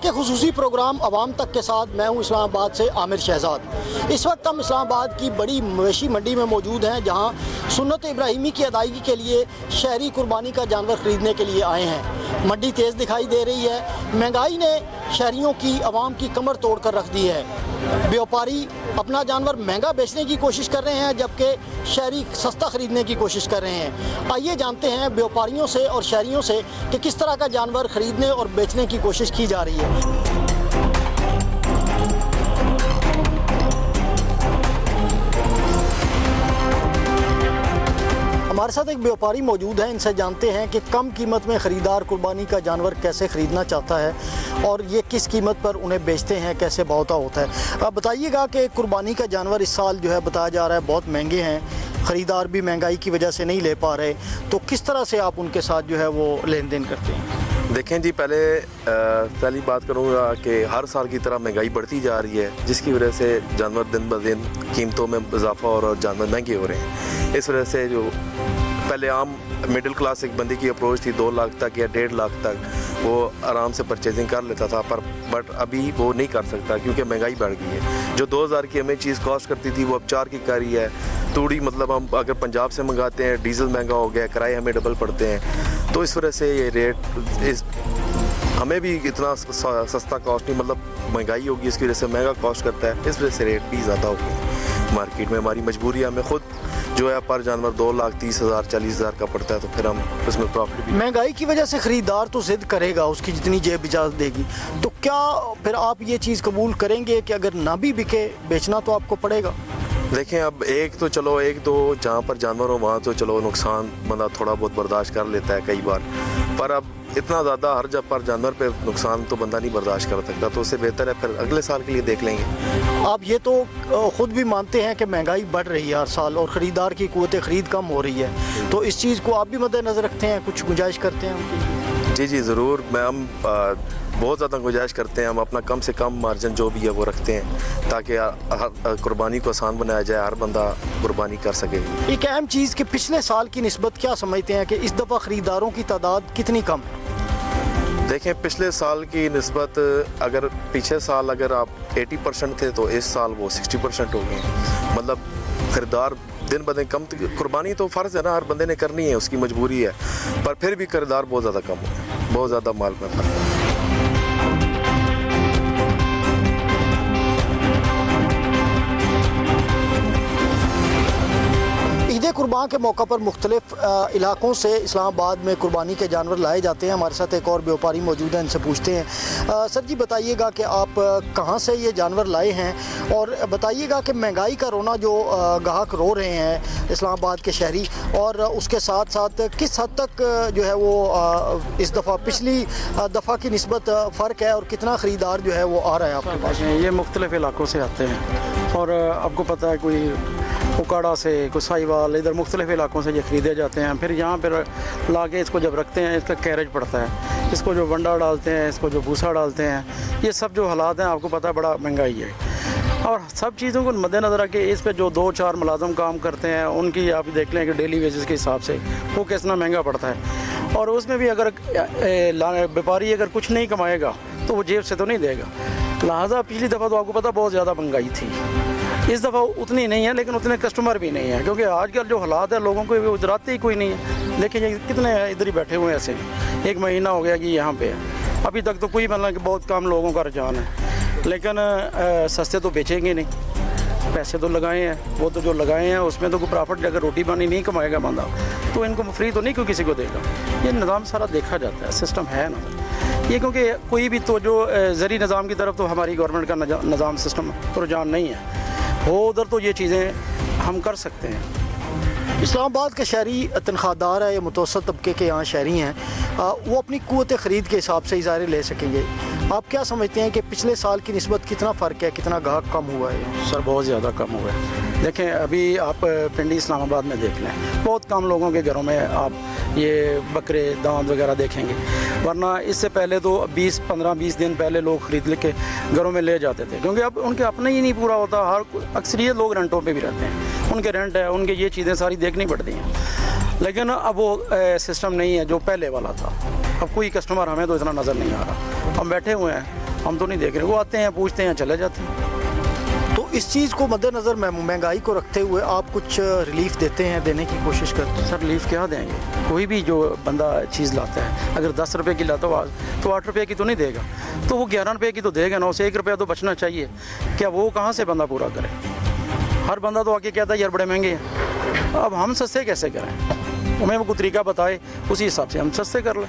के खुसूसी प्रोग्राम अवाम तक के साथ मैं हूँ इस्लामाबाद से आमिर शहजाद। इस वक्त हम इस्लामाबाद की बड़ी मवेशी मंडी में मौजूद हैं, जहाँ सुन्नत इब्राहिमी की अदायगी के लिए शहरी कुर्बानी का जानवर ख़रीदने के लिए आए हैं। मंडी तेज़ दिखाई दे रही है। महंगाई ने शहरियों की, आवाम की कमर तोड़ कर रख दी है। व्यापारी अपना जानवर महंगा बेचने की कोशिश कर रहे हैं, जबकि शहरी सस्ता ख़रीदने की कोशिश कर रहे हैं। आइए जानते हैं व्यापारियों से और शहरियों से कि किस तरह का जानवर ख़रीदने और बेचने की कोशिश की जा रही है। हमारे साथ एक व्यापारी मौजूद है, इनसे जानते हैं कि कम कीमत में ख़रीदार कुर्बानी का जानवर कैसे ख़रीदना चाहता है और ये किस कीमत पर उन्हें बेचते हैं, कैसे भाव होता है। आप बताइएगा कि कुर्बानी का जानवर इस साल जो है बताया जा रहा है बहुत महंगे हैं, ख़रीदार भी महंगाई की वजह से नहीं ले पा रहे, तो किस तरह से आप उनके साथ जो है वो लेन देन करते हैं? देखें जी, पहली बात करूँगा कि हर साल की तरह महंगाई बढ़ती जा रही है, जिसकी वजह से जानवर दिन ब दिन कीमतों में इजाफा और जानवर महंगे हो रहे हैं। इस वजह से जो पहले आम मिडिल क्लास एक बंदे की अप्रोच थी 2 लाख तक या 1.5 लाख तक, वो आराम से परचेजिंग कर लेता था, बट अभी वो नहीं कर सकता क्योंकि महंगाई बढ़ गई है। जो 2000 की हमें चीज़ कॉस्ट करती थी वो अब 4 की कर रही है। तूड़ी मतलब हम अगर पंजाब से मंगाते हैं, डीजल महंगा हो गया, किराए हमें डबल पड़ते हैं, तो इस वजह से ये रेट हमें भी इतना सस्ता कॉस्ट नहीं, मतलब महंगाई होगी इसकी वजह से महंगा कॉस्ट करता है, इस वजह से रेट भी ज़्यादा हो गया मार्केट में। हमारी मजबूरी है, हमें खुद जो है पर जानवर 2,30,000 40,000 का पड़ता है, तो फिर हम उसमें प्रॉफिट भी। महंगाई की वजह से ख़रीदार तो ज़िद करेगा, उसकी जितनी जेब इजाज़त देगी, तो क्या फिर आप ये चीज़ कबूल करेंगे कि अगर ना भी बिके बेचना तो आपको पड़ेगा? देखें, अब एक तो जहाँ पर जानवर हो वहाँ तो चलो नुकसान बंदा थोड़ा बहुत बर्दाश्त कर लेता है कई बार, पर अब इतना ज़्यादा हर जब पर जानवर पे नुकसान तो बंदा नहीं बर्दाश्त कर सकता, तो उससे बेहतर है फिर अगले साल के लिए देख लेंगे। आप ये तो ख़ुद भी मानते हैं कि महंगाई बढ़ रही है हर साल और ख़रीदार की क़ुव्वत ख़रीद कम हो रही है, तो इस चीज़ को आप भी मद्देनज़र रखते हैं, कुछ गुंजाइश करते हैं? जी ज़रूर, हम बहुत ज़्यादा गुंजाइश करते हैं। हम अपना कम से कम मार्जिन जो भी है वो रखते हैं ताकि कुर्बानी को आसान बनाया जाए, हर बंदा कुर्बानी कर सके। एक अहम चीज़ कि पिछले साल की निस्बत क्या समझते हैं कि इस दफ़ा ख़रीदारों की तादाद कितनी कम है? देखें, पिछले साल की निस्बत अगर पिछले साल अगर आप 80% थे तो इस साल वो 60% हो गए। मतलब खरीदार दिन ब दिन कम, कुर्बानी तो फ़र्ज़ है ना, हर बंदे ने करनी है, उसकी मजबूरी है, पर फिर भी खरीदार बहुत ज़्यादा कम हो गए, बहुत ज़्यादा माल करता है। कुर्बान के मौका पर मुख्तलिफ इलाकों से इस्लामाबाद में कुर्बानी के जानवर लाए जाते हैं। हमारे साथ एक और व्यापारी मौजूद हैं, इनसे पूछते हैं। सर जी, बताइएगा कि आप कहाँ से ये जानवर लाए हैं और बताइएगा कि महंगाई का रोना जो गाहक रो रहे हैं इस्लामाबाद के शहरी, और उसके साथ साथ किस हद तक जो है वो इस दफ़ा पिछली दफ़ा की निस्बत फ़र्क है और कितना ख़रीदार जो है वो आ रहा है आपके पास? ये मुख्तलिफ इलाकों से आते हैं और आपको पता है कोई उकाड़ा से, कोई साहिवाल, इधर मुख्तलिफ इलाकों से ये ख़रीदे जाते हैं। फिर यहाँ पर ला के इसको जब रखते हैं, इसका कैरेज पड़ता है, इसको जो वंडा डालते हैं, इसको जो भूसा डालते हैं, ये सब जो हालात हैं आपको पता है बड़ा महंगाई है। और सब चीज़ों को मद्देनज़र रखे इस पर जो 2-4 मुलाज़िम काम करते हैं उनकी आप देख लें कि डेली वेजेस के हिसाब से वो कितना महंगा पड़ता है। और उसमें भी अगर व्यापारी अगर कुछ नहीं कमाएगा तो वो जेब से तो नहीं देगा। लिहाजा पिछली दफ़ा तो आपको पता बहुत ज़्यादा महंगाई थी, इस दफ़ा उतनी नहीं है, लेकिन उतने कस्टमर भी नहीं है क्योंकि आजकल जो हालात है लोगों को उजराते ही कोई नहीं है। लेकिन ये कितने इधर ही बैठे हुए हैं ऐसे, 1 महीना हो गया कि यहाँ पे है, अभी तक तो कोई मतलब कि बहुत कम लोगों का रुझान है। लेकिन सस्ते तो बेचेंगे नहीं, पैसे तो लगाए हैं, वो तो जो लगाए हैं उसमें तो कोई प्रॉफिट, अगर रोटी पानी नहीं कमाएगा बंदा तो इनको फ्री तो नहीं क्यों किसी को देगा। ये निज़ाम सारा देखा जाता है, सिस्टम है ना ये, क्योंकि कोई भी तो जो ज़री निज़ाम की तरफ तो हमारी गवर्नमेंट का निज़ाम सिस्टम रुझान नहीं है, वो उधर तो ये चीज़ें हम कर सकते हैं। इस्लामाबाद के शहरी तनख्वाहदार है या मुतवसत तबके के यहाँ शहरी हैं, वो अपनी क़ुव्वत ख़रीद के हिसाब से इज़ारे ले सकेंगे। आप क्या समझते हैं कि पिछले साल की निस्बत कितना फ़र्क है, कितना गाहक कम हुआ है? सर बहुत ज़्यादा कम हुआ है। देखें, अभी आप पिंडी इस्लामाबाद में देख लें, बहुत कम लोगों के घरों में आप ये बकरे दांत वगैरह देखेंगे, वरना इससे पहले तो 15-20 दिन पहले लोग ख़रीद के घरों में ले जाते थे, क्योंकि अब उनके अपना ही नहीं पूरा होता। हर अक्सरियत लोग रेंटों पे भी रहते हैं, उनके रेंट है, उनके ये चीज़ें सारी देखनी पड़ती हैं। लेकिन अब वो सिस्टम नहीं है जो पहले वाला था। अब कोई कस्टमर हमें तो इतना नज़र नहीं आ रहा। हम बैठे हुए हैं, हम तो नहीं देख रहे। वो आते हैं, पूछते हैं, चले जाते हैं। तो इस चीज़ को मद्देनज़र महंगाई को रखते हुए आप कुछ रिलीफ देते हैं, देने की कोशिश करते हैं? सर रिलीफ क्या देंगे? कोई भी जो बंदा चीज़ लाता है, अगर 10 रुपये की लाता हो तो 8 रुपये की तो नहीं देगा, तो वो 11 रुपये की तो देगा ना। उसे 1 रुपया तो बचना चाहिए। क्या वो कहाँ से बंदा पूरा करे? हर बंदा तो आके कहता है यार बड़े महंगे हैं। अब हम सस्ते कैसे करें? हमें वो कोई तरीका बताए, उसी हिसाब से हम सस्ते कर लें।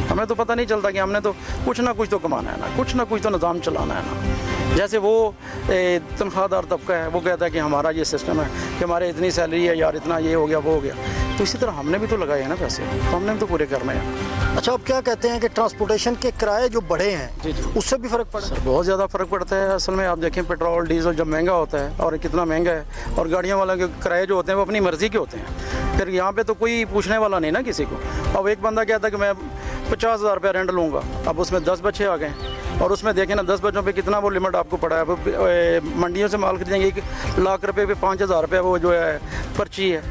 हमें तो पता नहीं चलता कि हमने तो कुछ ना कुछ तो कमाना है ना, कुछ ना कुछ तो निज़ाम चलाना है ना। जैसे वो तनख्वाहदार तबका है, वो कहता है कि हमारा ये सिस्टम है कि हमारे इतनी सैलरी है यार, इतना ये हो गया वो हो गया, तो इसी तरह हमने भी तो लगाए हैं ना पैसे, तो हमने भी तो पूरे करने हैं। अच्छा, अब क्या कहते हैं कि ट्रांसपोर्टेशन के किराए जो बढ़े हैं जी जी, उससे भी फ़र्क पड़ा? सर बहुत ज़्यादा फ़र्क पड़ता है। असल में आप देखें पेट्रोल डीजल जब महंगा होता है और कितना महंगा है, और गाड़ियों वालों के किराए जो होते हैं वो अपनी मर्ज़ी के होते हैं। फिर यहाँ पे तो कोई पूछने वाला नहीं ना किसी को। अब एक बंदा कहता है कि मैं 50,000 रुपया रेंट लूँगा, अब उसमें 10 बच्चे आ गए, और उसमें देखें ना 10 बच्चों पे कितना वो लिमिट आपको पड़ा है। अब मंडियों से माल खरीदेंगे 1 लाख रुपये पे 5,000 रुपये वो जो है पर्ची है।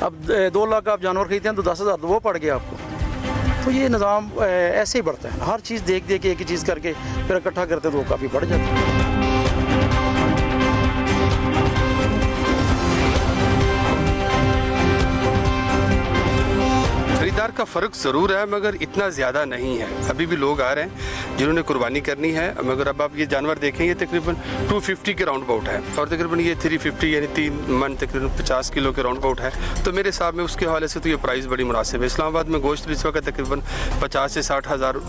अब 2 लाख का आप जानवर खरीदते हैं तो 10,000 तो वो पड़ गया आपको। तो ये निज़ाम ऐसे ही बढ़ता है, हर चीज़ देख के एक ही चीज़ करके फिर इकट्ठा करते हैं तो वो काफ़ी बढ़ जाता है। खरीदार का फ़र्क ज़रूर है, मगर इतना ज़्यादा नहीं है। अभी भी लोग आ रहे हैं जिन्होंने कुर्बानी करनी है, मगर अब आप ये जानवर देखें ये तकरीबन 250 के राउंड अबाउट है, और तकरीबन ये 350 यानी 3 मन तकरीबन 50 किलो के राउंड अबाउट है। तो मेरे हिसाब में उसके हवाले से तो ये प्राइस बड़ी मुनासिब है। इस्लामाबाद में गोश्त इस वक्त तकरीबन 50 से 60 हज़ार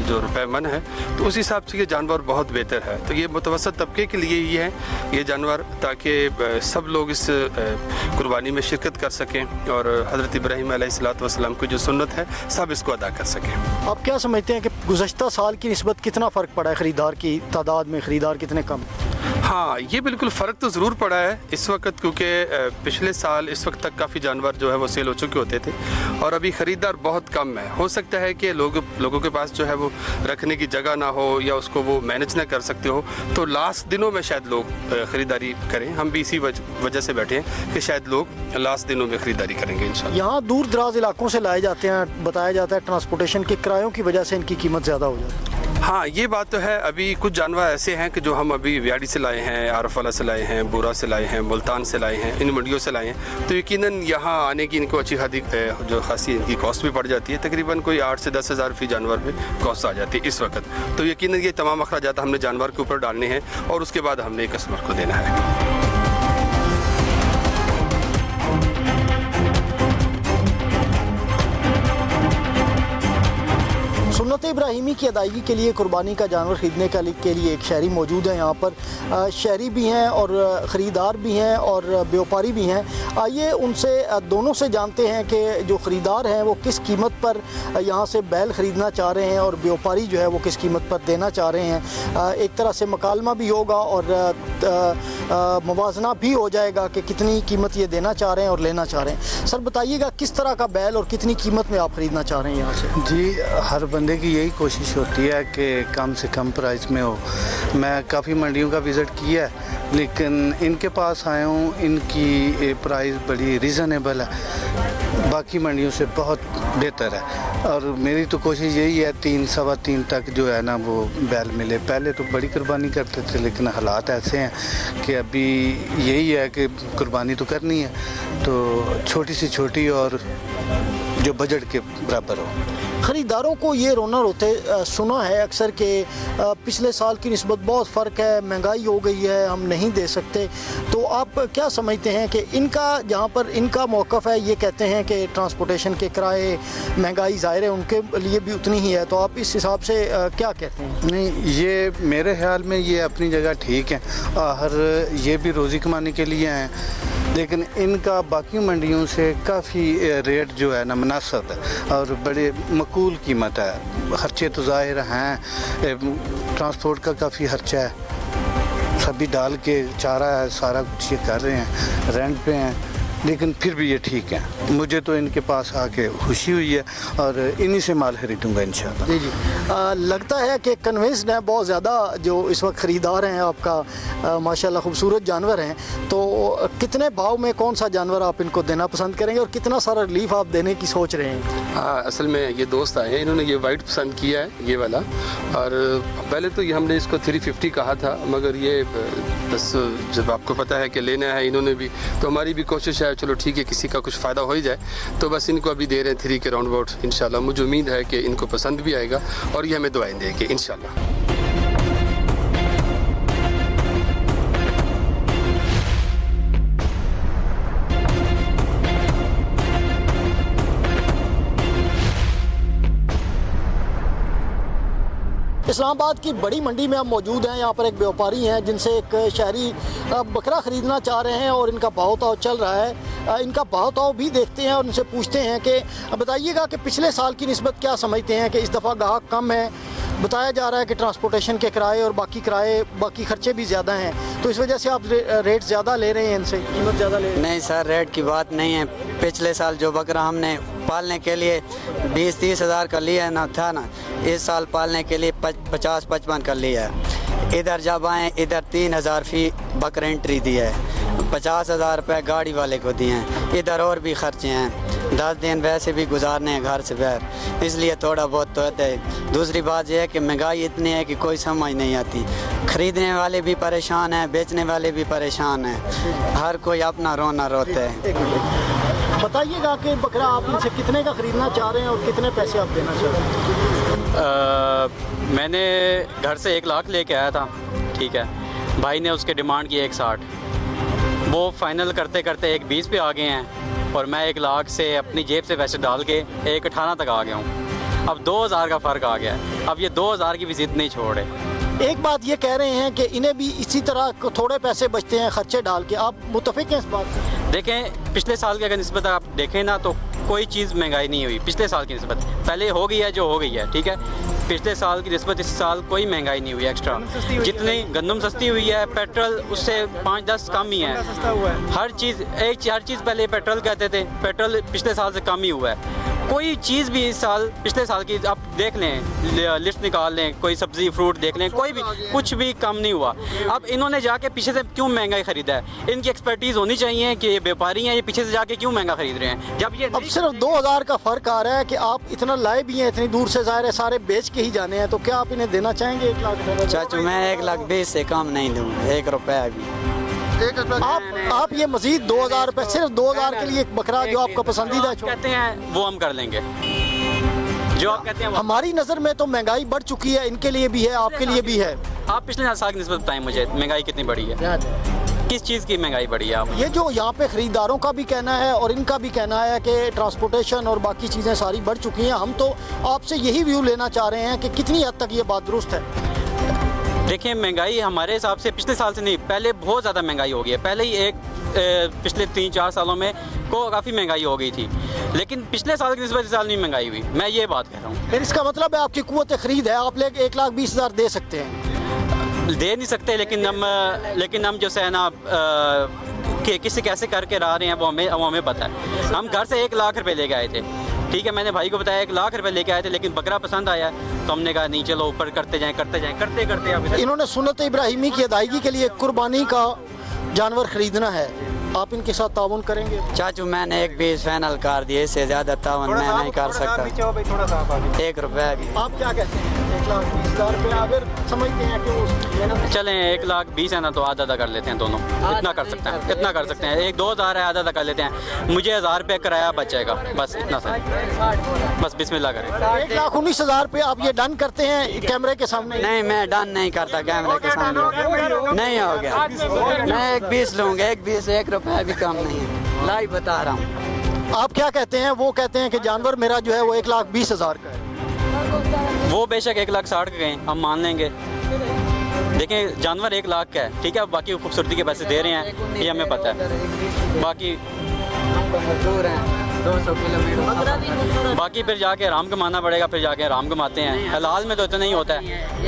जो रुपये मन है, तो उस हिसाब से ये जानवर बहुत बेहतर है। तो ये मुतवसत तबके के लिए ही है ये जानवर, ताकि सब लोग इस कुर्बानी में शिरकत कर सकें और हज़रत इब्राहीम अलैहिस्सलाम की जो सुन्नत है सब इसको अदा कर सकें। आप क्या समझते हैं कि गुज़श्ता साल की निस्बत कितना फ़र्क पड़ा है खरीदार की तादाद में? खरीदार कितने कम? हाँ, ये बिल्कुल फ़र्क तो ज़रूर पड़ा है इस वक्त, क्योंकि पिछले साल इस वक्त तक काफ़ी जानवर जो है वो सेल हो चुके होते थे, और अभी ख़रीदार बहुत कम है। हो सकता है कि लोगों के पास जो है वो रखने की जगह ना हो, या उसको वो मैनेज ना कर सकते हो, तो लास्ट दिनों में शायद लोग ख़रीदारी करें। हम भी इसी वजह से बैठे हैं कि शायद लोग लास्ट दिनों में ख़रीदारी करेंगे इंशाल्लाह। यहाँ दूर दराज इलाकों से लाए जाते हैं, बताया जाता है ट्रांसपोर्टेशन के किरायों की वजह से इनकी कीमत ज़्यादा हो जाती है। हाँ, ये बात तो है। अभी कुछ जानवर ऐसे हैं कि जो हम अभी व्याड़ी से लाए हैं, आरफवाला से लाए हैं, बोरा से लाए हैं, मुल्तान से लाए हैं, इन मंडियों से लाए हैं, तो यकीनन यहाँ आने की इनको अच्छी खासी इनकी कॉस्ट भी पड़ जाती है। तकरीबन कोई 8 से 10 हज़ार फी जानवर पे कॉस्ट आ जाती है इस वक्त। तो यकीनन ये तमाम अखराजात हमने जानवर के ऊपर डालने हैं, और उसके बाद हमने कस्टमर को देना है। सुन्नत इब्राहिमी की अदायगी के लिए कुर्बानी का जानवर ख़रीदने के लिए एक शहरी मौजूद है यहाँ पर। शहरी भी हैं और ख़रीदार भी हैं और व्यापारी भी हैं। आइए उनसे दोनों से जानते हैं कि जो ख़रीदार हैं वो किस कीमत पर यहाँ से बैल ख़रीदना चाह रहे हैं, और व्यापारी जो है वो किस कीमत पर देना चाह रहे हैं। एक तरह से मकालमा भी होगा और मुवाजना भी हो जाएगा कि कितनी कीमत ये देना चाह रहे हैं और लेना चाह रहे हैं। सर बताइएगा किस तरह का बैल और कितनी कीमत में आप ख़रीदना चाह रहे हैं यहाँ से? जी, हर बंदे की यही कोशिश होती है कि कम से कम प्राइस में हो। मैं काफ़ी मंडियों का विज़िट किया है, लेकिन इनके पास आया हूँ, इनकी प्राइस बड़ी रीज़नेबल है, बाकी मंडियों से बहुत बेहतर है। और मेरी तो कोशिश यही है 3 सवा 3 तक जो है ना वो बैल मिले। पहले तो बड़ी कुर्बानी करते थे, लेकिन हालात ऐसे हैं कि अभी यही है कि कुर्बानी तो करनी है, तो छोटी से छोटी और जो बजट के बराबर हो। ख़रीदारों को ये रोना रोते सुना है अक्सर कि पिछले साल की निस्बत बहुत फ़र्क है, महंगाई हो गई है, हम नहीं दे सकते। तो आप क्या समझते हैं कि इनका जहाँ पर इनका मौक़िफ़ है, ये कहते हैं कि ट्रांसपोर्टेशन के किराए महंगाई ज़ाहिर है उनके लिए भी उतनी ही है, तो आप इस हिसाब से क्या कहते हैं? नहीं, ये मेरे ख्याल में ये अपनी जगह ठीक है, हर ये भी रोज़ी कमाने के लिए हैं, लेकिन इनका बाकी मंडियों से काफ़ी रेट जो है ना मुनासिब है और बड़े मकूल कीमत है। खर्चे तो ज़ाहिर हैं, ट्रांसपोर्ट का काफ़ी खर्चा है, सभी डाल के चारा है, सारा कुछ ये कर रहे हैं, रेंट पे हैं, लेकिन फिर भी ये ठीक है। मुझे तो इनके पास आके खुशी हुई है और इन्हीं से माल खरीदूंगा इंशाल्लाह। जी जी लगता है कि कन्विंस्ड है बहुत ज़्यादा जो इस वक्त ख़रीदार हैं आपका, माशाल्लाह खूबसूरत जानवर हैं। तो कितने भाव में कौन सा जानवर आप इनको देना पसंद करेंगे और कितना सारा रिलीफ आप देने की सोच रहे हैं? असल में ये दोस्त आए हैं, इन्होंने ये वाइट पसंद किया है, ये वाला। और पहले तो ये हमने इसको 350 कहा था, मगर ये बस जब आपको पता है कि लेना है इन्होंने भी, तो हमारी भी कोशिश है चलो ठीक है किसी का कुछ फ़ायदा हो ही जाए, तो बस इनको अभी दे रहे हैं 3 के राउंड अबाउट। इंशाल्लाह मुझे उम्मीद है कि इनको पसंद भी आएगा और ये हमें दुआएं देंगे इंशाल्लाह। इस्लामाबाद की बड़ी मंडी में हम मौजूद हैं। यहाँ पर एक व्यापारी हैं जिनसे एक शहरी बकरा ख़रीदना चाह रहे हैं और इनका भाव ताव चल रहा है। इनका भाव ताव भी देखते हैं और उनसे पूछते हैं कि बताइएगा कि पिछले साल की निस्बत क्या समझते हैं कि इस दफ़ा गाहक कम है। बताया जा रहा है कि ट्रांसपोर्टेशन के किराए और बाकी खर्चे भी ज़्यादा हैं, तो इस वजह से आप रेट ज़्यादा ले रहे हैं, इनसे कीमत ज़्यादा ले रहे हैं? नहीं सर, रेट की बात नहीं है। पिछले साल जो बकरा हमने पालने के लिए 20-30 हज़ार का लिया ना था ना, इस साल पालने के लिए 50-55 का लिया है। इधर जब आए इधर 3,000 फ़ी बकरा एंट्री दी है, 50,000 रुपये गाड़ी वाले को दिए हैं। इधर और भी खर्चे हैं, 10 दिन वैसे भी गुजारने हैं घर से बाहर, इसलिए थोड़ा बहुत तो होता है। दूसरी बात यह है कि महंगाई इतनी है कि कोई समझ नहीं आती। ख़रीदने वाले भी परेशान हैं, बेचने वाले भी परेशान हैं, हर कोई अपना रोना रोता है। बताइएगा कि बकरा आप इनसे कितने का ख़रीदना चाह रहे हैं और कितने पैसे आप देना चाह रहे हैं? मैंने घर से 1 लाख लेके आया था, ठीक है। भाई ने उसके डिमांड की 160, वो फाइनल करते करते 120 पे आ गए हैं और मैं 1 लाख से अपनी जेब से पैसे डाल के 118 तक आ गया हूँ। अब 2000 का फ़र्क आ गया है। अब ये 2000 की भी ज़िद नहीं छोड़े। एक बात ये कह रहे हैं कि इन्हें भी इसी तरह थोड़े पैसे बचते हैं खर्चे डाल के, आप मुत्तफ़िक़ हैं इस बात से? देखें, पिछले साल की अगर निस्बत आप देखें ना तो कोई चीज़ महंगाई नहीं हुई पिछले साल की निस्बत। पहले हो गई है जो हो गई है, ठीक है। पिछले साल की निस्बत इस साल कोई महंगाई नहीं हुई एक्स्ट्रा। जितनी गंदम सस्ती हुई है, पेट्रोल उससे 5-10 कम ही है। हर चीज़ पहले पेट्रोल कहते थे, पेट्रोल पिछले साल से कम ही हुआ है। कोई चीज़ भी इस साल पिछले साल की आप देख लें, लिस्ट निकाल लें, कोई सब्ज़ी फ्रूट देख लें, कोई भी कुछ भी कम नहीं हुआ। अब इन्होंने जाके पीछे से क्यों महंगाई ख़रीदा है? इनकी एक्सपर्टीज़ होनी चाहिए कि ये व्यापारी हैं, ये पीछे से जाके क्यों महंगा ख़रीद रहे हैं। जब ये अब सिर्फ 2000 का फ़र्क आ रहा है कि आप इतना लाए भी हैं, इतनी दूर से ज़ाहिर है सारे बेच के ही जाने हैं, तो क्या आप इन्हें देना चाहेंगे 1 लाख? चाचू मैं 1,20,000 से कम नहीं दूँगा, 1 रुपया भी। आप ये मजीद 2000 रुपये, सिर्फ 2000 के लिए एक बकरा जो आपका पसंदीदा कहते हैं वो हम कर लेंगे, जो आप कहते हैं। हमारी नज़र में तो महंगाई बढ़ चुकी है, इनके लिए भी है, आपके लिए भी है। आप पिछले साल की निस्बत बताएं मुझे, महंगाई कितनी बढ़ी है? किस चीज़ की महंगाई बढ़ी है? आप ये जो यहाँ पे ख़रीदारों का भी कहना है और इनका भी कहना है कि ट्रांसपोर्टेशन और बाकी चीज़ें सारी बढ़ चुकी हैं। हम तो आपसे यही व्यू लेना चाह रहे हैं कि कितनी हद तक ये बात दुरुस्त है। देखिए, महंगाई हमारे हिसाब से पिछले साल से नहीं, पहले बहुत ज़्यादा महंगाई हो गई है। पहले ही पिछले 3-4 सालों में को काफ़ी महंगाई हो गई थी, लेकिन पिछले साल की निस्बत इस साल नहीं महंगाई हुई। मैं ये बात कह रहा हूँ। फिर इसका मतलब है आपकी कुव्वत ख़रीद है, आप 1,20,000 दे सकते हैं? दे नहीं सकते, लेकिन हम जो है ना कि किसी कैसे करके ला रहे हैं वो हमें पता है। हम घर से 1 लाख रुपए लेके आए थे, ठीक है। मैंने भाई को बताया 1 लाख रुपए लेके आए थे, लेकिन बकरा पसंद आया तो हमने कहा नहीं चलो ऊपर करते जाएं करते अब इन्होंने सुन्नत इब्राहिमी की अदायगी के लिए कुर्बानी का जानवर ख़रीदना है, आप इनके साथ ताउन करेंगे? चाचू मैंने 1,20 फाइनल कर दिए, इससे ज़्यादा ताउन मैं नहीं कर सकता। 1 रुपया भी। आप क्या कहते हैं? 1,20,000 रुपये अगर समझते हैं कि चलें 1,20,000 है ना तो आधा कर लेते हैं दोनों, इतना कर सकते हैं, इतना कर सकते हैं। 1-2,000 है, आधा कर लेते हैं। मुझे 1,000 रुपये किराया बचेगा, बस इतना सा, बस बिस्मिल्लाह करें। 1,19,000 रुपये आप ये डन करते हैं कैमरे के सामने? नहीं, मैं डन नहीं करता कैमरे के सामने, नहीं हो गया। मैं 1,20 लूँगा, 1,20, 1 रुपया भी कम नहीं है, लाइव बता रहा हूँ। आप क्या कहते हैं? वो कहते हैं कि जानवर मेरा जो है वो 1,20,000 का है। वो बेशक 1,60,000 के गए, हम मान लेंगे। देखें, जानवर 1 लाख का है, ठीक है। बाकी खूबसूरती के पैसे दे रहे हैं, ये हमें पता है। बाकी मजदूर हैं, 200 किलोमीटर। बाकी फिर जाके आराम कमाना पड़ेगा, फिर जाके आराम कमाते हैं। हलाल में तो इतना ही होता है।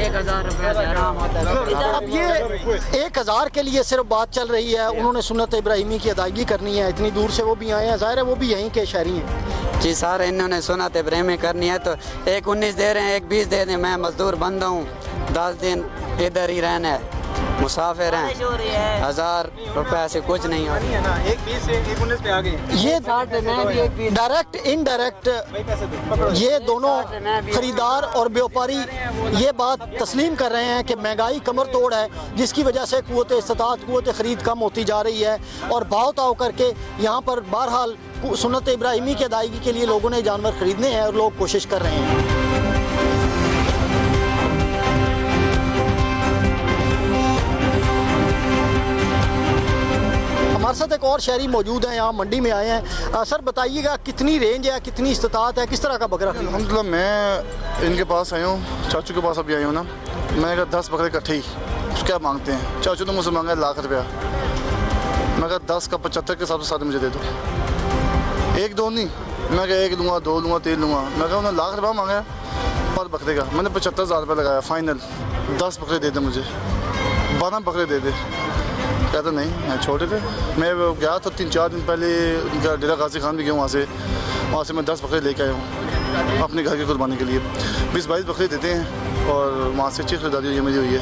1000 रुपये से आराम होता है। अब ये 1000 के लिए सिर्फ बात चल रही है, उन्होंने सुन्नत इब्राहिमी की अदायगी करनी है, इतनी दूर से वो भी आए हैं, ज़ाहिर है वो भी यहीं के शहरी हैं। जी सर, इन्होंने सुन्नत इब्राहिमी करनी है तो एक 19 दे रहे हैं, एक 20 दे दें। मैं मजदूर बंदा हूँ, 10 दिन इधर ही रहना है, मुसाफिर हैं, 1000 रुपये से कुछ नहीं हो। एक 20 से एक 19 पे आ गए। ये डायरेक्ट इनडायरेक्ट ये दोनों खरीदार और व्यापारी ये बात तस्लीम कर रहे हैं कि महंगाई कमर तोड़ है, जिसकी वजह से कुव्वत इस्तात, कुव्वत ख़रीद कम होती जा रही है और भाव ताव करके यहाँ पर बहरहाल सुन्नत इब्राहिमी की अदायगी के लिए लोगों ने जानवर ख़रीदने हैं और लोग कोशिश कर रहे हैं। हमारे साथ एक और शहरी मौजूद हैं, यहाँ मंडी में आए हैं। सर बताइएगा कितनी रेंज है, कितनी इस्तात है, किस तरह का बकरा? अल्हम्दुलिल्लाह मैं इनके पास आया हूँ, चाचू के पास अभी आई हूँ ना। मैं कहा 10 बकरे इकट्ठे ही, क्या मांगते हैं? चाचू ने मुझसे मांगा 1 लाख रुपया। मैं कहा 10 का 75 के हिसाब से सारे मुझे दे दो, 1-2 नहीं। मैं कहा 1 लूँगा, 2 लूँगा, 3 लूँगा। मैं कहा उन्होंने 1 लाख रुपया मांगा पर बकरे का। मैंने 75,000 रुपये लगाया फाइनल। 10 बकरे दे दे मुझे, 12 बकरे दे दे। कहता नहीं, छोटे थे। मैं गया तो 3-4 दिन पहले उनका डेरा गाजी खान भी गया, वहाँ से मैं 10 बकरे लेके आया हूँ अपने घर की कुर्बानी के लिए। 20-22 बकरे देते हैं और वहाँ से अच्छी खरीदारी मेरी हुई है।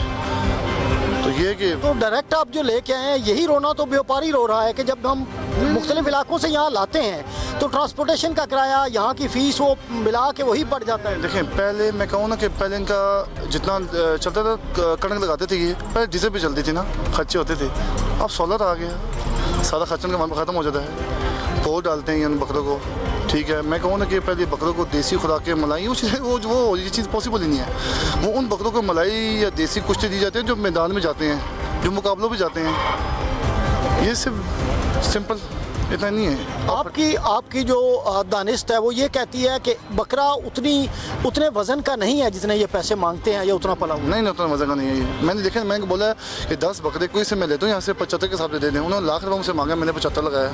तो ये कि तो डायरेक्ट आप जो लेके आए हैं, यही रोना तो व्यापारी रो रहा है कि जब हम मुख्तलिफ इलाकों से यहाँ लाते हैं तो ट्रांसपोर्टेशन का किराया, यहाँ की फ़ीस वो मिला के वही पड़ जाता है। देखें, पहले मैं कहूँ ना कि पहले इनका जितना चलता था, कणक लगाते थे, ये पहले डीजल भी चलती थी ना, खर्चे होते थे। अब सोलर आ गया, सारा खर्चन का मामला ख़त्म हो जाता है। पोर डालते हैं इन बकरों को, ठीक है। मैं कहूँ ना कि पहले बकरों को देसी खुराकें, मलाई, वो ये चीज़ पॉसिबल ही नहीं है। वो उन बकरों को मलाई या देसी कुश्ती दी जाती है जो मैदान में जाते हैं, जो मुकाबलों में जाते हैं। ये सिर्फ सिंपल इतना नहीं है। आपकी जो दानिश्त है वो ये कहती है कि बकरा उतने वज़न का नहीं है जितने ये पैसे मांगते हैं, या उतना पला हुआ? नहीं, उतना वज़न का नहीं है ये। मैंने देखा, मैंने बोला कि 10 बकरे कोई से मैं लेता हूँ यहाँ से 75 के हिसाब से दे दें। उन्होंने 1 लाख रुपये मुझसे मांगा, मैंने 75 लगाया।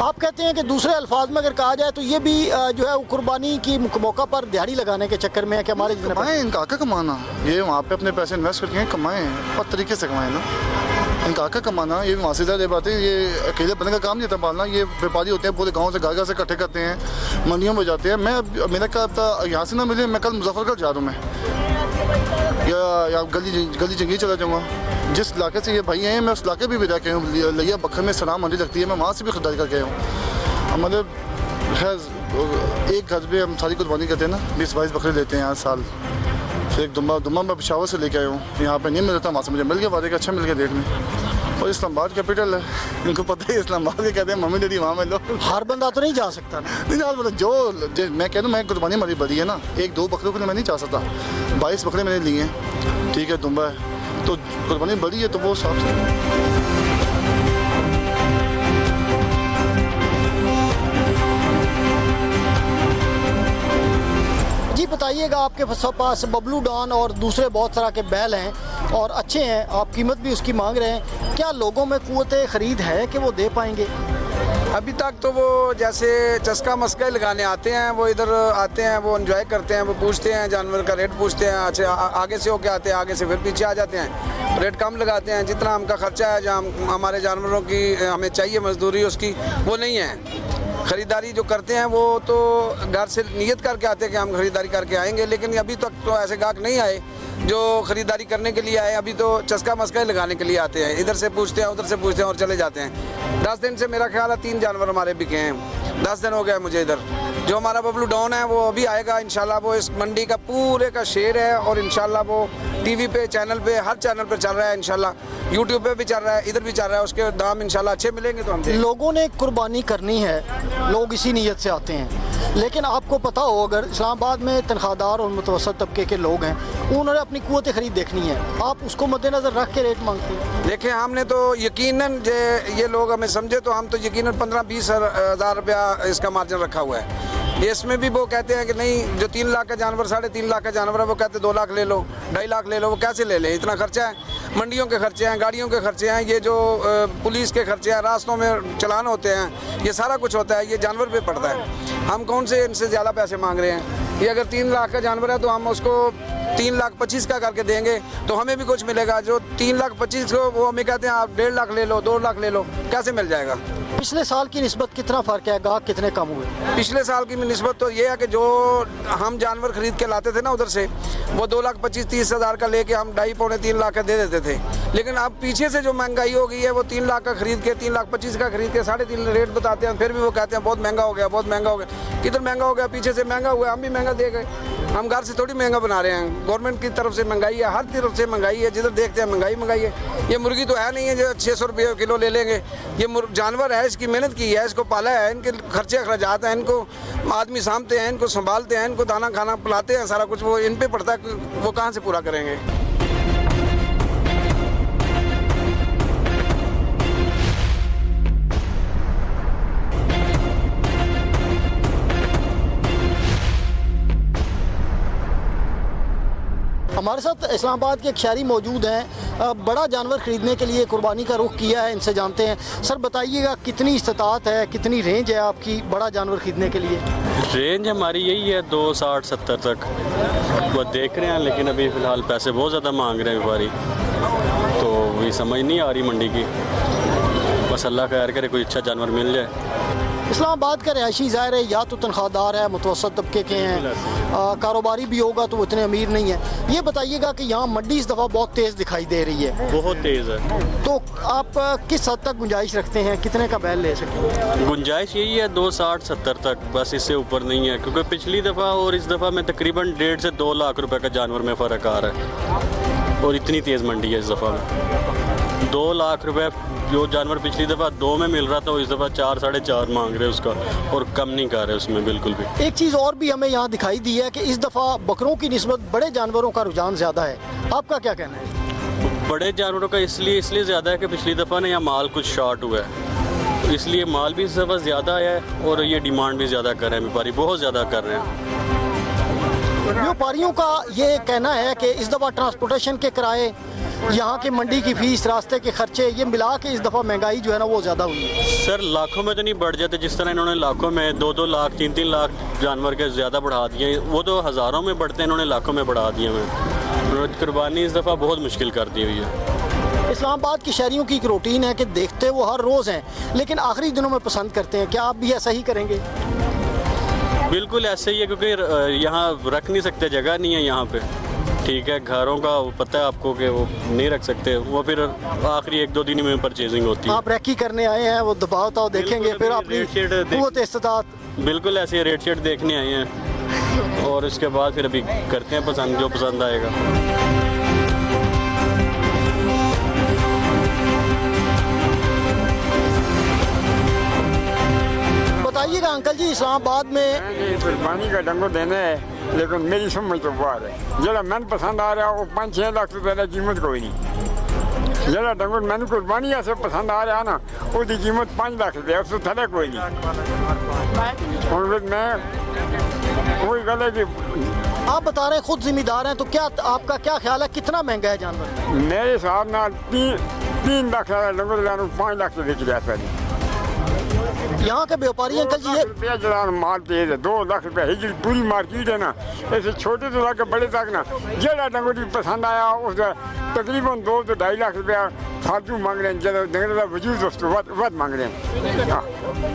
आप कहते हैं कि दूसरे अल्फाज में अगर कहा जाए तो ये भी जो है कुर्बानी की मौका पर दिहाड़ी लगाने के चक्कर में है कि हमारे कमाएँ, इनका आका कमाना, ये वहाँ पे अपने पैसे इन्वेस्ट करके कमाएँ और तरीके से कमाएँ ना। इनका आका कमाना ये वहाँ से ज़्यादा बात है। ये अकेले बने का काम नहीं था पालना। ये व्यापारी होते हैं, पूरे गाँव से घर से इकट्ठे करते हैं, मंडियों में जाते हैं। मैं मेरा क्या यहाँ से ना मिले, मैं कल मुजफ्फरगढ़ जा रहा हूँ मैं, या गली जंगी चला जाऊँगा। जिस इलाके से ये भाई हैं, मैं उस इलाके भी रह के हूँ। लिया बखर में सना मंडी लगती है, मैं वहाँ से भी खरीदारी करके आया हूँ। मतलब खैर एक घर पे हम सारी कुर्बानी करते हैं ना, 20-22 बकरे लेते हैं यहाँ साल। फिर एक दुम्बा मैं पेशावर से लेके आया हूँ, यहाँ पे नहीं मिलता, वहाँ से मुझे मिल गया, वादे का अच्छा मिल गया रेट में। और इस्लामाबाद कैपिटल है, इनको पता है इस्लामाबाद के कहते हैं मम्मी डैडी वहाँ मिलो। हर बंदा तो नहीं जा सकता ना। नहीं यार, मतलब जो मैं कह दूँ, मैं कुर्बानी हमारी बड़ी है ना, 1-2 बकरों के लिए मैं नहीं चाह सकता। 22 बकरे मैंने लिए हैं, ठीक है, दुम्बा है तो कुर्बानी बड़ी है, तो वो हिसाब से। जी बताइएगा, आपके पास बबलू डॉन और दूसरे बहुत तरह के बैल हैं और अच्छे हैं, आप कीमत भी उसकी मांग रहे हैं, क्या लोगों में क़ुव्वत ख़रीद है कि वो दे पाएंगे? अभी तक तो वो जैसे चस्का मस्का लगाने आते हैं, वो इधर आते हैं, वो एंजॉय करते हैं, वो पूछते हैं, जानवर का रेट पूछते हैं। अच्छा, आगे से होके आते हैं, आगे से फिर पीछे आ जाते हैं, रेट कम लगाते हैं। जितना हमका खर्चा है, जहाँ हमारे जानवरों की हमें चाहिए मजदूरी उसकी, वो नहीं है। ख़रीदारी जो करते हैं वो तो घर से नियत करके आते हैं कि हम ख़रीदारी करके आएंगे, लेकिन अभी तक तो ऐसे गाहक नहीं आए जो ख़रीदारी करने के लिए आए। अभी तो चस्का मस्का लगाने के लिए आते हैं, इधर से पूछते हैं, उधर से पूछते हैं और चले जाते हैं। 10 दिन से मेरा ख्याल है 3 जानवर हमारे बिके हैं, 10 दिन हो गए मुझे इधर। जो हमारा बबलू डॉन है वो अभी आएगा इंशाल्लाह। वो इस मंडी का पूरे का शेर है और इंशाल्लाह वो टीवी पे, चैनल पे, हर चैनल पे चल रहा है इंशाल्लाह। यूट्यूब पे भी चल रहा है, इधर भी चल रहा है। उसके दाम इंशाल्लाह अच्छे मिलेंगे। तो हम लोगों ने कुर्बानी करनी है, लोग इसी नीयत से आते हैं। लेकिन आपको पता हो, अगर इस्लामाबाद में तनख्वाहदार और मुतवसत तबके के लोग हैं, उन्होंने अपनी क़ुव्वत ख़रीद देखनी है, आप उसको मद्देनज़र रख के रेट मांगते हैं। देखें, हमने तो यकीनन ये लोग हमें समझे तो हम तो यकीनन 15-20 हज़ार रुपया इसका मार्जिन रखा हुआ है। इसमें भी वो कहते हैं कि नहीं, जो 3 लाख का जानवर, 3.5 लाख का जानवर है, वो कहते 2 लाख ले लो, 2.5 लाख ले लो। वो कैसे ले लें, इतना खर्चा है। मंडियों के खर्चे हैं, गाड़ियों के खर्चे हैं, ये जो पुलिस के खर्चे हैं, रास्तों में चलान होते हैं, ये सारा कुछ होता है, ये जानवर पे पड़ता है। हम कौन से इनसे ज़्यादा पैसे मांग रहे हैं? ये अगर 3 लाख का जानवर है तो हम उसको 3,25,000 का करके देंगे तो हमें भी कुछ मिलेगा। जो 3,25,000 को वो हमें कहते हैं आप 1.5 लाख ले लो, 2 लाख ले लो, कैसे मिल जाएगा? पिछले साल की निस्बत कितना फ़र्क है, गाहक कितने कम हुए? पिछले साल की निस्बत तो ये है कि जो हम जानवर खरीद के लाते थे ना उधर से, वो 2,25,000-30,000 का लेके हम 2.5-3 लाख का दे देते थे। लेकिन अब पीछे से जो महंगाई हो गई है, वो 3 लाख का खरीद के 3,25,000 का खरीद के 3.5 रेट बताते हैं, फिर भी वो कहते हैं बहुत महंगा हो गया, बहुत महंगा हो गया। किधर महंगा हो गया? पीछे से महंगा हुआ, हम भी महंगा दे गए। हम घर से थोड़ी महंगा बना रहे हैं, गवर्नमेंट की तरफ से महंगाई है, हर तरफ से महंगाई है, जिधर देखते हैं महंगाई है। ये मुर्गी तो है नहीं है जो 600 रुपये किलो ले लेंगे। ये जानवर है, इसकी मेहनत की है, इसको पाला है, इनके खर्चे अखराजात हैं, इनको आदमी सामते हैं, इनको संभालते हैं, इनको दाना खाना पिलाते हैं, सारा कुछ वो इन पे पड़ता है, वो कहाँ से पूरा करेंगे? हमारे साथ इस्लामाबाद के एक शहरी मौजूद हैं, बड़ा जानवर ख़रीदने के लिए कुर्बानी का रुख किया है, इनसे जानते हैं। सर बताइएगा कितनी इस्तात है, कितनी रेंज है आपकी बड़ा जानवर ख़रीदने के लिए? रेंज हमारी यही है 260-70 तक वो देख रहे हैं, लेकिन अभी फ़िलहाल पैसे बहुत ज़्यादा मांग रहे हैं व्यापारी, तो ये समझ नहीं आ रही मंडी की। बस अल्लाह खैर करे, कोई अच्छा जानवर मिल जाए। इस्लामाबाद का रहायशी ज़ाहिर है या तो तनख्वाहदार है, मुतवसत तबके के हैं, कारोबारी भी होगा तो वो इतने अमीर नहीं है। ये बताइएगा कि यहाँ मंडी इस दफ़ा बहुत तेज़ दिखाई दे रही है। बहुत तेज़ है। तो आप किस हद तक गुंजाइश रखते हैं, कितने का बैल ले सकें? गुंजाइश यही है 260-70 तक, बस इससे ऊपर नहीं है, क्योंकि पिछली दफ़ा और इस दफ़ा में तकरीबन 1.5 से 2 लाख रुपए का जानवर में फ़र्क आ रहा है, और इतनी तेज़ मंडी है इस दफ़ा में। 2 लाख रुपए जो जानवर पिछली दफ़ा 2 में मिल रहा था, इस दफ़ा 4-4.5 मांग रहे उसका, और कम नहीं कर रहे उसमें बिल्कुल भी। एक चीज़ और भी हमें यहाँ दिखाई दी है कि इस दफ़ा बकरों की निस्बत बड़े जानवरों का रुझान ज़्यादा है, आपका क्या कहना है? बड़े जानवरों का इसलिए ज़्यादा है कि पिछली दफ़ा ना यहाँ माल कुछ शॉर्ट हुआ है, इसलिए माल भी इस दफ़ा ज़्यादा आया है, और ये डिमांड भी ज़्यादा कर रहे हैं व्यापारी, बहुत ज़्यादा कर रहे हैं। व्यापारियों का ये कहना है कि इस दफ़ा ट्रांसपोर्टेशन के किराए, यहाँ की मंडी की फीस, रास्ते के खर्चे, ये मिला के इस दफ़ा महंगाई जो है ना वो ज़्यादा हुई है। सर लाखों में तो नहीं बढ़ जाते, जिस तरह इन्होंने लाखों में 2-2 लाख 3-3 लाख जानवर के ज़्यादा बढ़ा दिए, वो तो हज़ारों में बढ़ते हैं, इन्होंने लाखों में बढ़ा दिए हमें। कुर्बानी इस दफ़ा बहुत मुश्किल कर दी हुई है। इस्लामाबाद की शहरियों की एक रूटीन है कि देखते वो हर रोज़ हैं, लेकिन आखिरी दिनों में पसंद करते हैं। क्या आप भी ऐसा ही करेंगे? बिल्कुल ऐसे ही है, क्योंकि यहाँ रख नहीं सकते, जगह नहीं है यहाँ पे। ठीक है, घरों का पता है आपको कि वो नहीं रख सकते, वो फिर आखिरी 1-2 दिन में परचेजिंग होती है। आप रैकी करने आए हैं, वो दबाव तो देखेंगे, फिर अपनी क़ुव्वत इस्तात। बिल्कुल ऐसे रेट शेट देखने आए हैं, और उसके बाद फिर अभी करते हैं पसंद, जो पसंद आएगा। बताइएगा अंकल जी, इस्लामाबाद में कुर्बानी का डंगो देने है, लेकिन मेरी समझ तो बाहर है। जरा मन पसंद आ रहा वो 5-6 लाख रुपए की कीमत कोई नहीं। जरा डंगो मैंने कुर्बानी ऐसे पसंद आ रहा ना, उसकी कीमत 5 लाख रुपये, उससे थले कोई नहीं। और फिर मैं वही गल है कि आप बता रहे हैं खुद जिम्मेदार हैं, तो क्या आपका क्या ख्याल है कितना महंगा है जानवर? मेरे हिसाब ना 3 लाख डंगो लाने 5 लाख से बेच रहा है। यहाँ के व्यापारी अंकल जी रुपया जरा माल तेज है, 2 लाख रुपया ही पूरी मार्केट है ना, ऐसे छोटे से लाके बड़े तक ना, जरा डंगोरी पसंद आया उसका तकरीबन 2 से 2.5 लाख रुपया फालतू मांग रहे हैं, जरा डंगर का वजूद उसको वध मांग रहे हैं।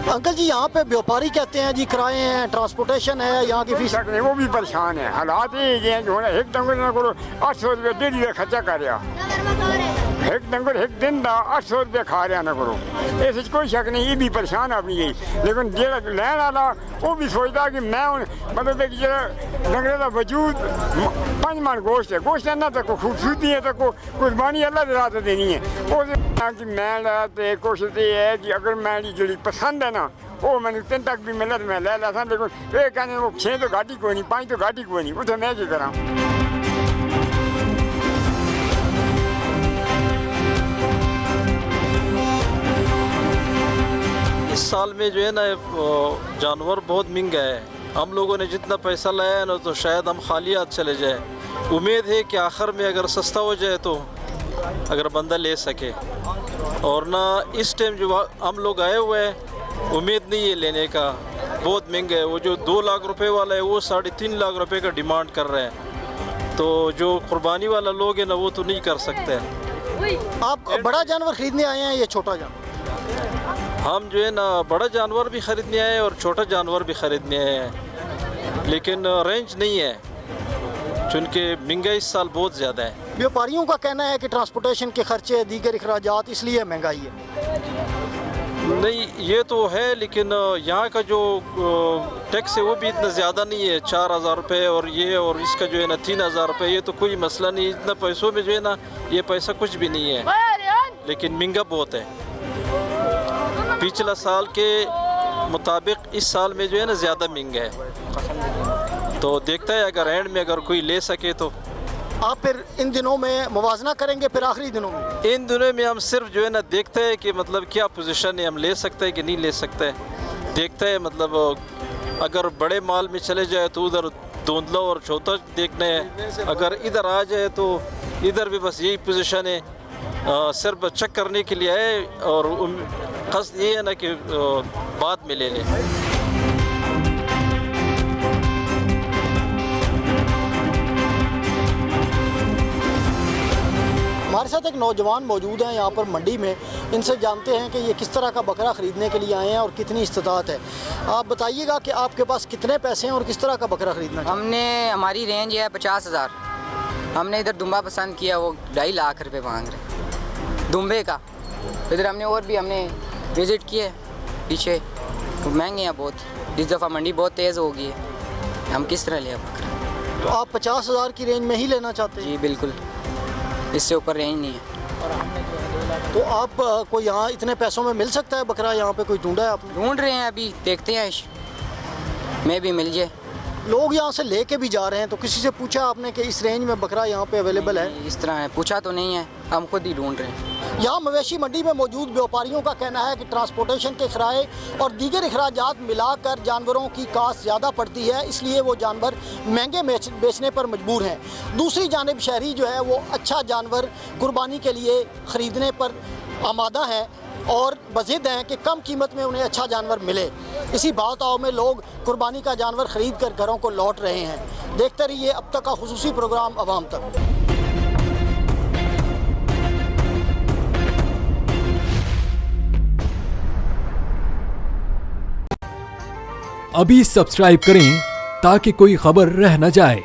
अंकल जी यहाँ पे व्यापारी कहते हैं जी किराए हैं, ट्रांसपोर्टेशन है, यहाँ की फीस, वो भी परेशान है। हालात ये हैं कि एक डंगर ना करो 800 रुपया डेली का खर्चा कर रहा, एक डंगर एक दिन का 800 रुपया खा रहा ना करो, ऐसे कोई शक नहीं, ये भी परेशान अपनी यही। लेकिन जो लैन वाला वो भी सोचता कि मैं मतलब कि डंगर का वजूद 5 मन गोश्त है, गोश्त है ना तो खूबसूरती है, तो कुर्बानी अल्लाह की रात देनी है। कि मैं कोशिश ये है कि अगर मैं जी पसंद है ना, वो मैंने 3 तक भी मिला तो मैं ले ला था, लेकिन ये कहने वो 6 तो घाटी कोई नहीं, 5 तो घाटी कोई नहीं, उसे मैं क्या करा। इस साल में जो है ना जानवर बहुत महंगा है। हम लोगों ने जितना पैसा लाया है ना, तो शायद हम खाली हाथ चले जाए। उम्मीद है कि आखिर में अगर सस्ता हो जाए तो अगर बंदा ले सके। और ना इस टाइम जो हम लोग आए हुए हैं उम्मीद नहीं है लेने का, बहुत महंगा है। वो जो 2 लाख रुपए वाला है वो 3.5 लाख रुपए का डिमांड कर रहे हैं। तो जो कुर्बानी वाला लोग है ना वो तो नहीं कर सकते। आप बड़ा जानवर खरीदने आए हैं या छोटा जानवर? हम जो है ना बड़ा जानवर भी ख़रीदने आए हैं और छोटा जानवर भी ख़रीदने आए हैं, लेकिन रेंज नहीं है चूँकि महंगाई इस साल बहुत ज़्यादा है। व्यापारियों का कहना है कि ट्रांसपोर्टेशन के खर्चे, दीगर अखराजात, इसलिए महंगाई है। नहीं ये तो है, लेकिन यहाँ का जो टैक्स है वो भी इतना ज़्यादा नहीं है। 4,000 रुपये और ये और इसका जो है ना 3,000 रुपये, ये तो कोई मसला नहीं। इतना पैसों में जो है ना ये पैसा कुछ भी नहीं है, लेकिन महंगा बहुत है। पिछला साल के मुताबिक इस साल में जो है ना ज़्यादा महंगा है। तो देखता है अगर एंड में अगर कोई ले सके तो। आप फिर इन दिनों में मुवाजना करेंगे, फिर आखिरी दिनों में? इन दिनों में हम सिर्फ जो है ना देखते हैं कि मतलब क्या पोजीशन है, हम ले सकते हैं कि नहीं ले सकते हैं। देखते हैं मतलब अगर बड़े माल में चले जाए तो उधर धुंधला और छोटा देखना है, अगर इधर आ जाए तो इधर भी बस यही पोजीशन है। सिर्फ चेक करने के लिए आए और ख़ास ये है ना कि बाद में ले लें। हमारे साथ एक नौजवान मौजूद हैं यहाँ पर मंडी में। इनसे जानते हैं कि ये किस तरह का बकरा ख़रीदने के लिए आए हैं और कितनी इस्तात है। आप बताइएगा कि आपके पास कितने पैसे हैं और किस तरह का बकरा ख़रीदना है? हमारी रेंज है 50,000। हमने इधर दुम्बा पसंद किया, वो 2.5 लाख रुपए मांग रहे दुम्बे का। इधर हमने विज़िट किए पीछे, तो महंगे हैं बहुत। इस दफ़ा मंडी बहुत तेज़ हो गई है, हम किस तरह ले बकरा? तो आप 50,000 की रेंज में ही लेना चाहते हैं? जी बिल्कुल, इससे ऊपर रेंज नहीं है। तो आप को यहाँ इतने पैसों में मिल सकता है बकरा? यहाँ पे कोई ढूंढा है आपने? ढूंढ रहे हैं, अभी देखते हैं मैं भी मिल जाए। लोग यहाँ से लेके भी जा रहे हैं, तो किसी से पूछा आपने कि इस रेंज में बकरा यहाँ पे अवेलेबल है? इस तरह है, पूछा तो नहीं है, हम खुद ही ढूंढ रहे हैं। यहाँ मवेशी मंडी में मौजूद व्यापारियों का कहना है कि ट्रांसपोर्टेशन के किराए और दीगर अखराजात मिलाकर जानवरों की कास्ट ज़्यादा पड़ती है, इसलिए वो जानवर महंगे बेचने पर मजबूर हैं। दूसरी जानिब शहरी जो है वो अच्छा जानवर कुर्बानी के लिए ख़रीदने पर आमादा हैं और बज़िद हैं कि कम कीमत में उन्हें अच्छा जानवर मिले। इसी भाव में लोग कुर्बानी का जानवर ख़रीद कर घरों को लौट रहे हैं। देखते रहिए अब तक का खुसूसी प्रोग्राम अवाम तक। अभी सब्सक्राइब करें ताकि कोई खबर रह न जाए।